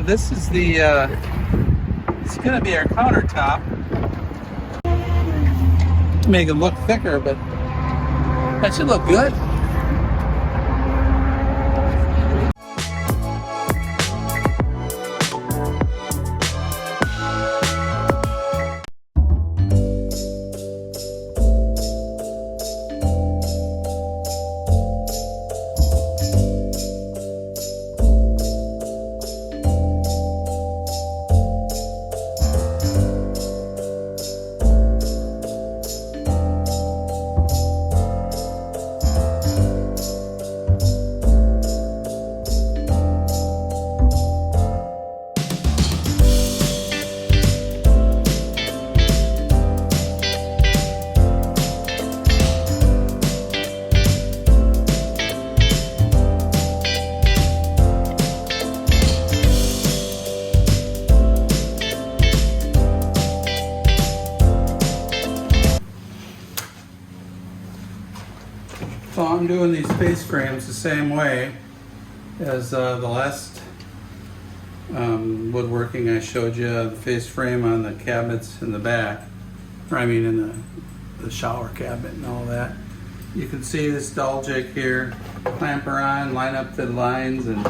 this is the, it's going to be our countertop. Make it look thicker, but that should look good. So I'm doing these face frames the same way as the last woodworking I showed you, the face frame on the cabinets in the back, or I mean in the shower cabinet and all that. You can see this dowel jig here, clamp her on, line up the lines and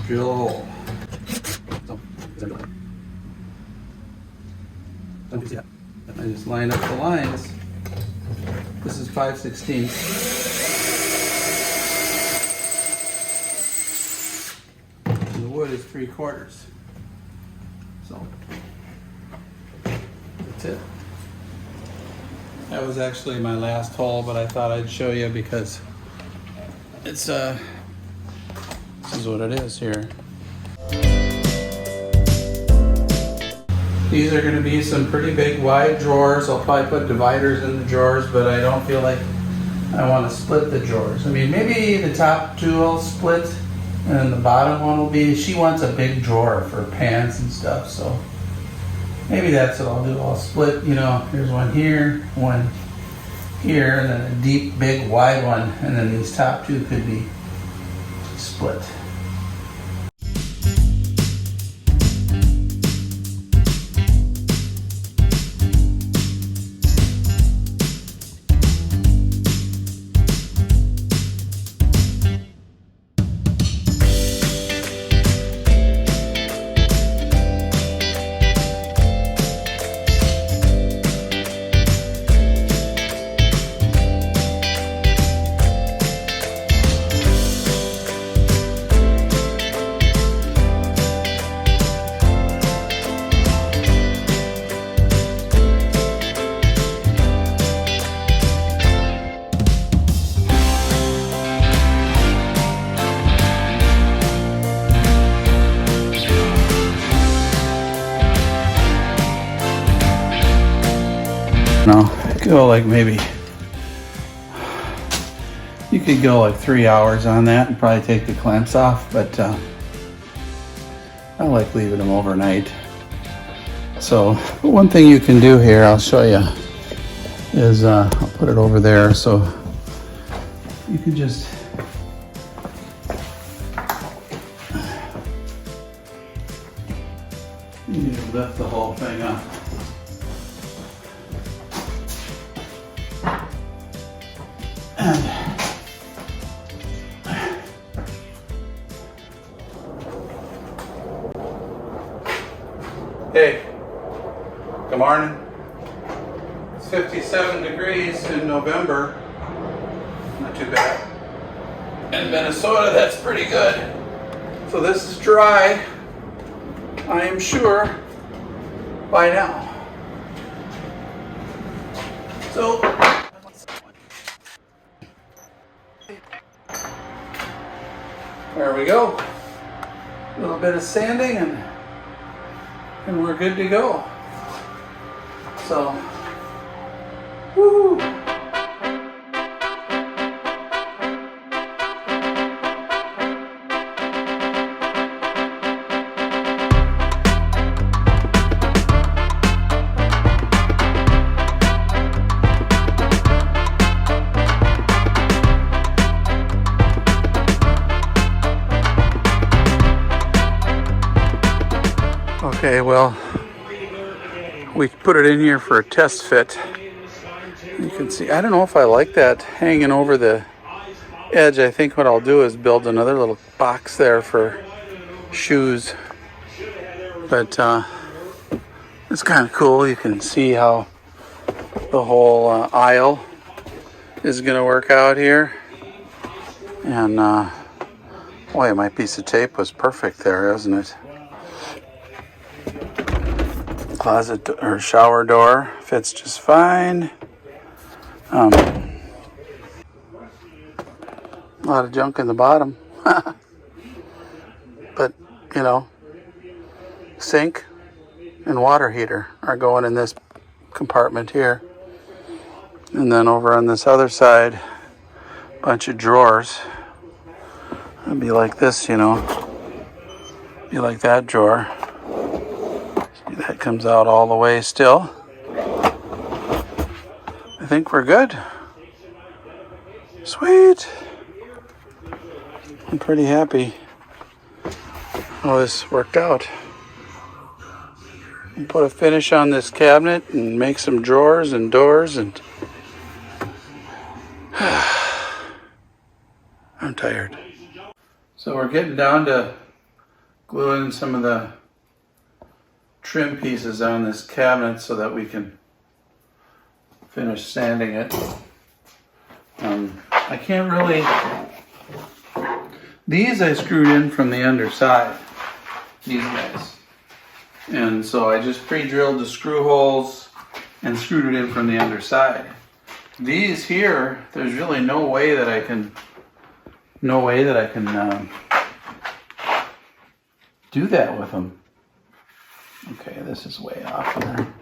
drill a hole. I just line up the lines. This is 5/16. And the wood is 3/4. So that's it. That was actually my last hole, but I thought I'd show you because it's this is what it is here. These are going to be some pretty big wide drawers. I'll probably put dividers in the drawers, but I don't feel like I want to split the drawers. I mean, maybe the top two I'll split and then the bottom one will be, she wants a big drawer for pans and stuff, so maybe that's what I'll do. I'll split, you know, here's one here, and then a deep, big, wide one, and then these top two could be split. No, go like maybe, you could go like 3 hours on that and probably take the clamps off, but I like leaving them overnight. So one thing you can do here, I'll show you, is I'll put it over there so you can just you need to lift the whole thing up. Hey, good morning. It's 57 degrees in November. Not too bad. In Minnesota, that's pretty good. So this is dry, I am sure, by now. So, there we go. A little bit of sanding and we're good to go. So, woohoo! Okay, well, we put it in here for a test fit. You can see, I don't know if I like that hanging over the edge. I think what I'll do is build another little box there for shoes. But it's kind of cool. You can see how the whole aisle is going to work out here. And boy, my piece of tape was perfect there, isn't it? Closet or shower door fits just fine. A lot of junk in the bottom. But, you know, sink and water heater are going in this compartment here. And then over on this other side, a bunch of drawers. It'd be like this, you know. Be like that drawer. See, that comes out all the way still. I think we're good. Sweet. I'm pretty happy how this worked out. And put a finish on this cabinet and make some drawers and doors and I'm tired. So we're getting down to gluing some of the trim pieces on this cabinet so that we can finish sanding it. I can't really... These I screwed in from the underside, these guys. And so I just pre-drilled the screw holes and screwed it in from the underside. These here, there's really no way that I can do that with them. Okay, this is way off there.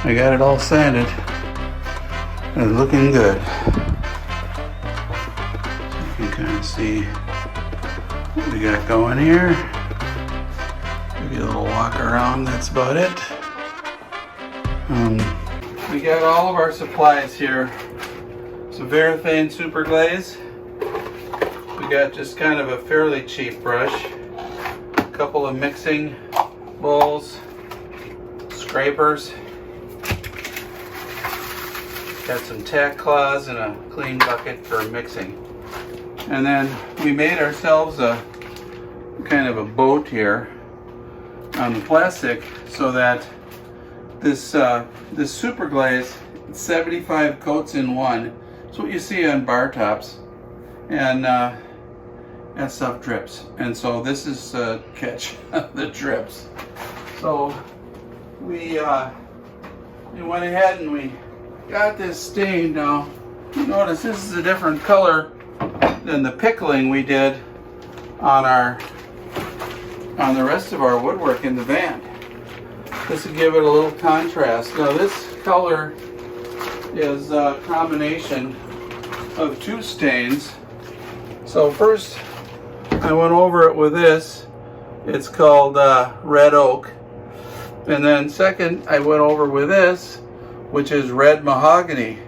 I got it all sanded and looking good. So you can kind of see what we got going here. Maybe a little walk around, that's about it. We got all of our supplies here. Some Varathane Super Glaze. We got just kind of a fairly cheap brush. A couple of mixing bowls. Scrapers. Got some tack claws and a clean bucket for mixing. And then we made ourselves a kind of a boat here on the plastic so that this super glaze, 75 coats in one. It's what you see on bar tops. And that stuff drips. And so this is a catch that drips. So we went ahead and we got this stain. Now you notice this is a different color than the pickling we did on the rest of our woodwork in the van. This will give it a little contrast. Now this color is a combination of two stains. So first I went over it with this. It's called red oak. And then second, I went over with this, which is red mahogany.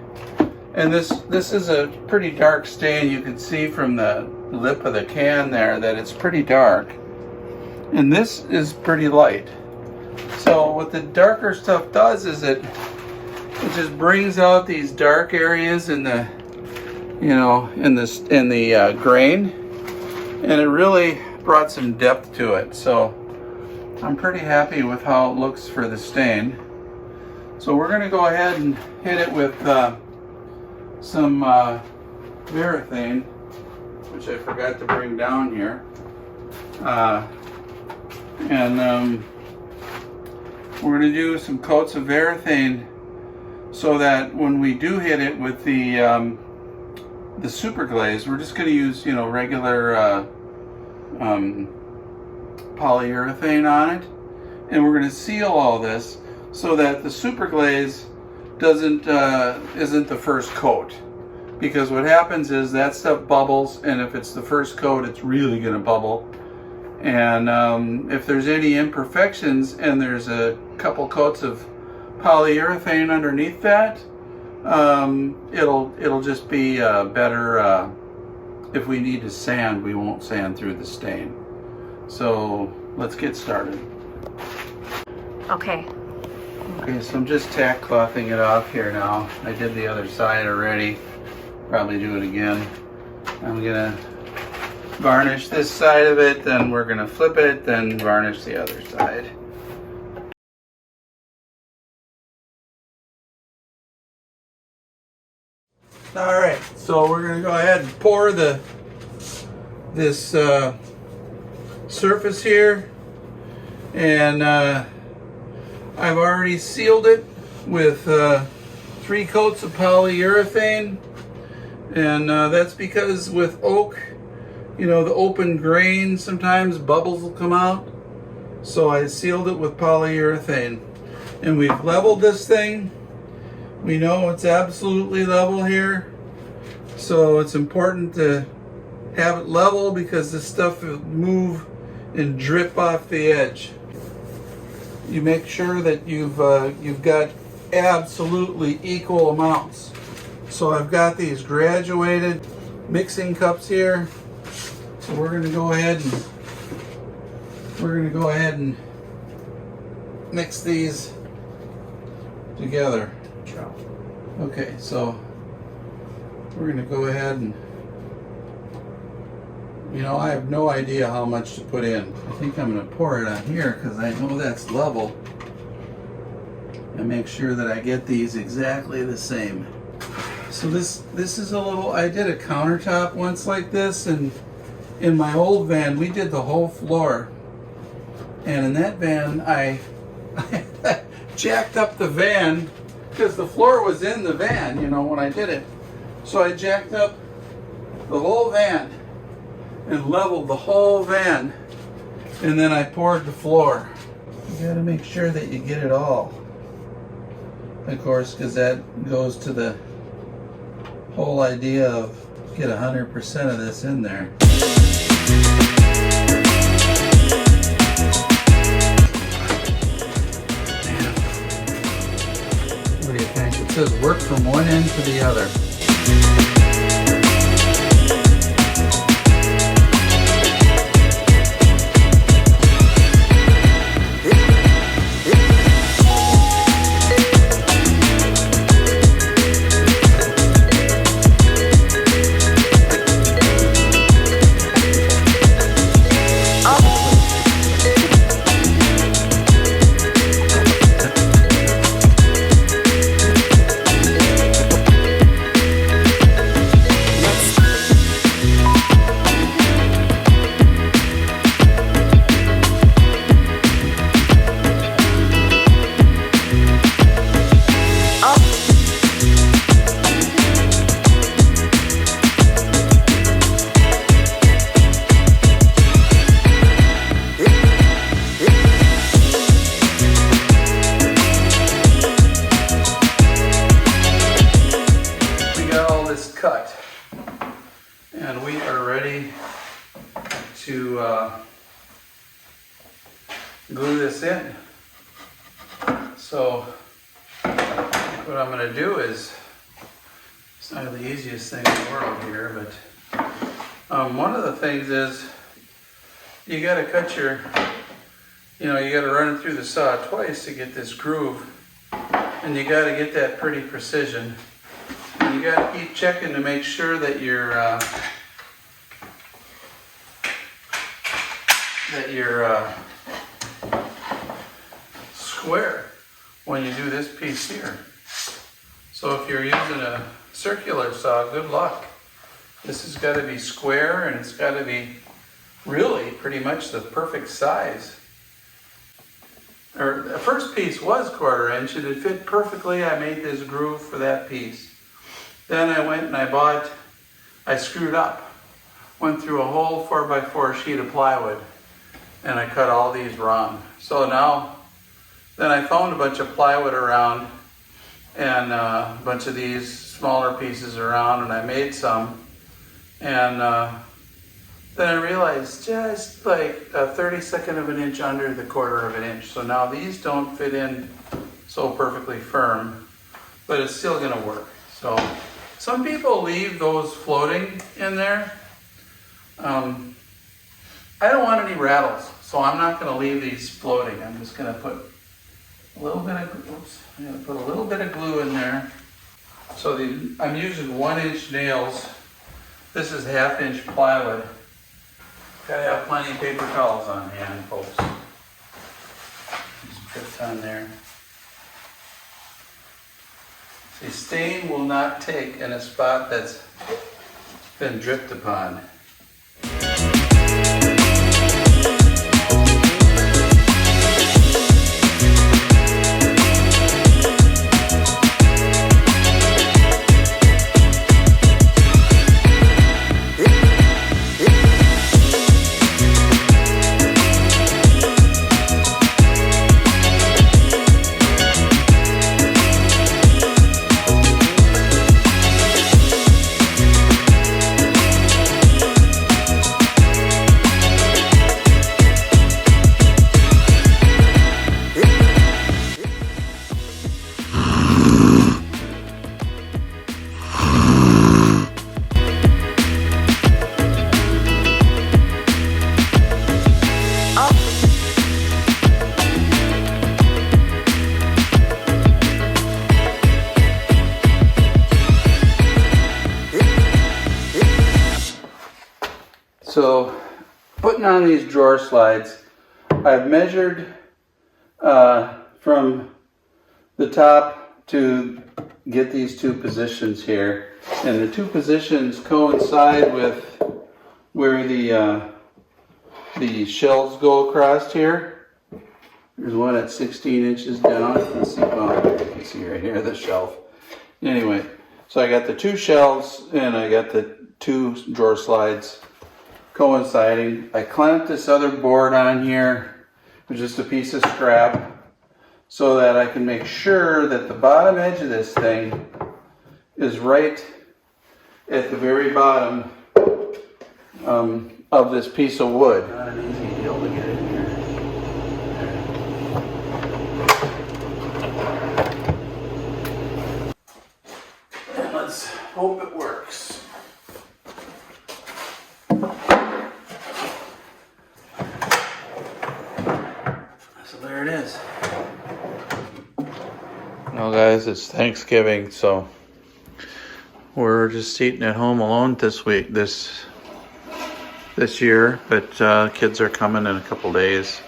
And this is a pretty dark stain. You can see from the lip of the can there that it's pretty dark. And this is pretty light. So what the darker stuff does is it just brings out these dark areas in the, in the grain, and it really brought some depth to it. So I'm pretty happy with how it looks for the stain. So we're going to go ahead and hit it with some Varathane, which I forgot to bring down here. We're going to do some coats of Varathane so that when we do hit it with the super glaze, we're just going to use, you know, regular polyurethane on it, and we're going to seal all this so that the super glaze isn't the first coat, because what happens is that stuff bubbles, and if it's the first coat, it's really going to bubble. And if there's any imperfections and there's a couple coats of polyurethane underneath that, it'll just be better. If we need to sand, we won't sand through the stain. So let's get started. Okay. Okay, so I'm just tack clothing it off here now. I did the other side already. Probably do it again. I'm gonna varnish this side of it, then we're gonna flip it, then varnish the other side. All right, so we're gonna go ahead and pour this surface here, and I've already sealed it with 3 coats of polyurethane, and that's because with oak, you know, the open grain, sometimes bubbles will come out. So I sealed it with polyurethane. And we've leveled this thing. We know it's absolutely level here. So it's important to have it level because this stuff will move and drip off the edge. You make sure that you've got absolutely equal amounts. So I've got these graduated mixing cups here. So we're going to go ahead and mix these together. Okay, so we're going to go ahead and, you know, I have no idea how much to put in. I think I'm going to pour it on here because I know that's level, and make sure that I get these exactly the same. So this is a little, I did a countertop once like this, and in my old van, we did the whole floor. And in that van, I jacked up the van because the floor was in the van, you know, when I did it. So I jacked up the whole van and leveled the whole van. And then I poured the floor. You gotta make sure that you get it all. Of course, because that goes to the whole idea of get 100% of this in there. What do you think? It says work from one end to the other. Cut, and we are ready to glue this in. So what I'm going to do is, it's not the easiest thing in the world here, but one of the things is you got to cut your, you got to run it through the saw twice to get this groove, and you got to get that pretty precision. You got to keep checking to make sure that your square when you do this piece here. So if you're using a circular saw, good luck. This has got to be square, and it's got to be really pretty much the perfect size. The first piece was 1/4 inch and it fit perfectly. I made this groove for that piece. Then I went and I screwed up. Went through a whole 4x4 sheet of plywood and I cut all these wrong. So now, then I found a bunch of plywood around and a bunch of these smaller pieces around, and I made some. And then I realized just like a 32nd of an inch under the 1/4 of an inch. So now these don't fit in so perfectly firm, but it's still gonna work. So some people leave those floating in there. I don't want any rattles, so I'm not gonna leave these floating. I'm just gonna put a little bit of glue in there. So I'm using 1-inch nails. This is 1/2-inch plywood. Gotta have plenty of paper towels on hand, folks. Just drift on there. See, stain will not take in a spot that's been dripped upon. So, putting on these drawer slides, I've measured from the top to get these two positions here. And the two positions coincide with where the shelves go across here. There's one at 16 inches down. Let's see, well, you can see right here, the shelf. Anyway, so I got the two shelves and I got the two drawer slides coinciding. I clamped this other board on here with just a piece of scrap so that I can make sure that the bottom edge of this thing is right at the very bottom of this piece of wood. Not an easy deal to get in here. And let's hope it works. So there it is. Well, guys, it's Thanksgiving, so we're just eating at home alone this week, this year, but kids are coming in a couple days.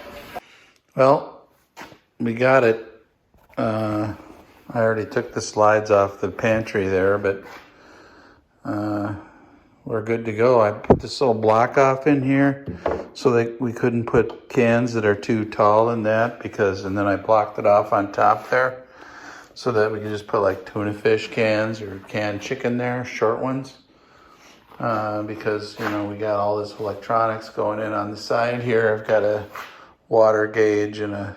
Well, we got it. I already took the slides off the pantry there, but we're good to go. I put this little block off in here so that we couldn't put cans that are too tall in that, and then I blocked it off on top there so that we could just put like tuna fish cans or canned chicken there, short ones. Because, you know, we got all this electronics going in on the side here. I've got a water gauge and a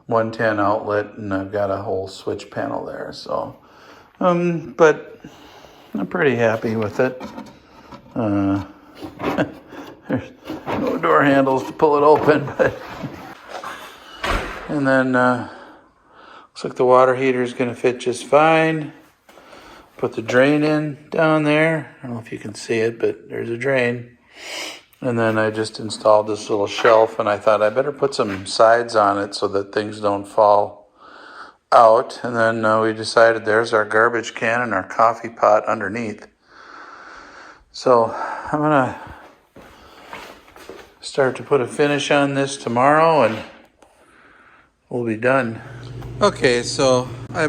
110 outlet, and I've got a whole switch panel there. So, but I'm pretty happy with it. There's no door handles to pull it open, but, and then, looks like the water heater is going to fit just fine. Put the drain in down there. I don't know if you can see it, but there's a drain. And then I just installed this little shelf, and I thought I better put some sides on it so that things don't fall out. And then we decided there's our garbage can and our coffee pot underneath. So I'm gonna start to put a finish on this tomorrow, and will be done. Okay, so I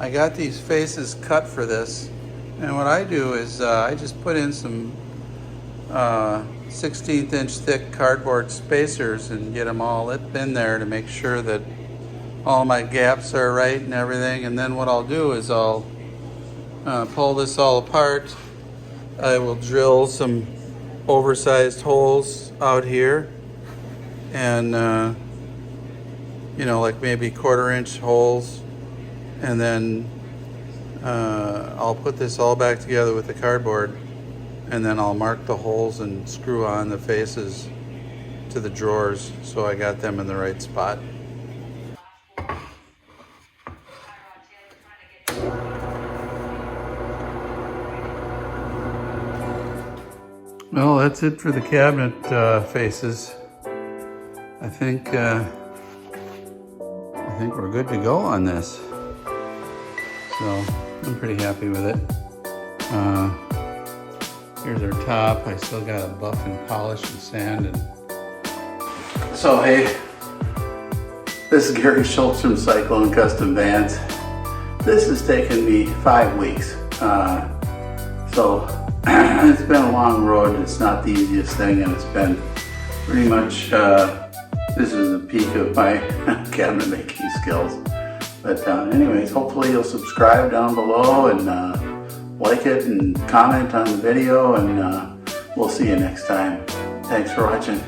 got these faces cut for this, and what I do is I just put in some 16th inch thick cardboard spacers and get them all in there to make sure that all my gaps are right and everything. And then what I'll do is I'll pull this all apart. I will drill some oversized holes out here, and you know, like maybe 1/4 inch holes, and then I'll put this all back together with the cardboard, and then I'll mark the holes and screw on the faces to the drawers so I got them in the right spot. Well, that's it for the cabinet faces. I think we're good to go on this. So I'm pretty happy with it. Here's our top. I still got to buff and polish and sand. So hey, this is Gary Schultz from Cyclone Custom Vans. This has taken me 5 weeks. So it's been a long road. It's not the easiest thing, and it's been pretty much, this is the peak of my cabinet making skills. But anyways, hopefully you'll subscribe down below and like it and comment on the video, and we'll see you next time. Thanks for watching.